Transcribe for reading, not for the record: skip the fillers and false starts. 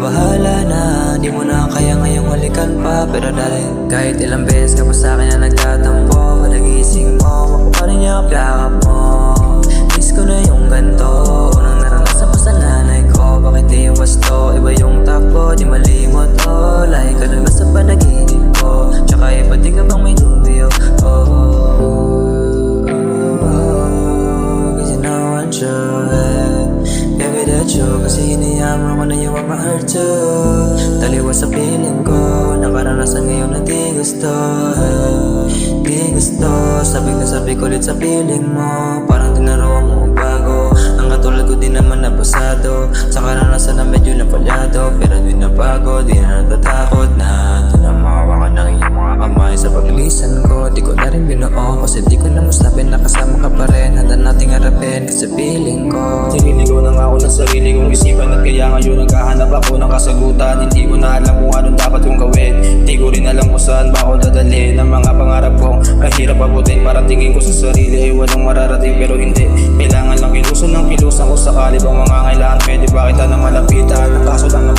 bahala na, di mo na kaya ngayong halikan pa. Pero dahil kahit ilang beses ka pa sa'kin na nagtatampo, palagising mo, makuha rin niya yakap mo. Miss ko na yung ganto, unang naranasan ko sa nanay ko. Bakit di wasto, iba yung takbo, di malimot. Oh, lahi ka na sa panaginip ko. Tsaka iba di ka bang may nubyo. Kasi no one sure, give it a true. Kasi hiniyaman ko na yung ma-hurt too. Taliwas sa piling ko, nakaranasan ngayon na di gusto. Di gusto, sabi ko ulit sa piling mo. Parang tinaro mo bago, ang katulad ko di naman napasado. Sa karanasan na medyo napalyado, pero di na bago, di na natatakot na. Di na makawakan ng iyong mga kamay sa paglisan ko. Di ko na rin binuo, kasi di ko na musapin. Nakasama ka pa rin, handa nating harapin. Kasi piling ko, Siniligaw na nga ako ng sarili kong isipan. At kaya ngayon naghahanap ako ng kasagutan. Hindi ko na alam kung anong dapat kong gawin. Hindi ko rin alam kung saan ba ako dadalhin. Ang mga pangarap kong kahirap abutin. Parang tingin ko sa sarili ay walang mararating, pero hindi. Kailangan lang kilusan ng kilusan ko sakali bang mga kailangan. Pwede ba kita na malapitan? Ang kaso lang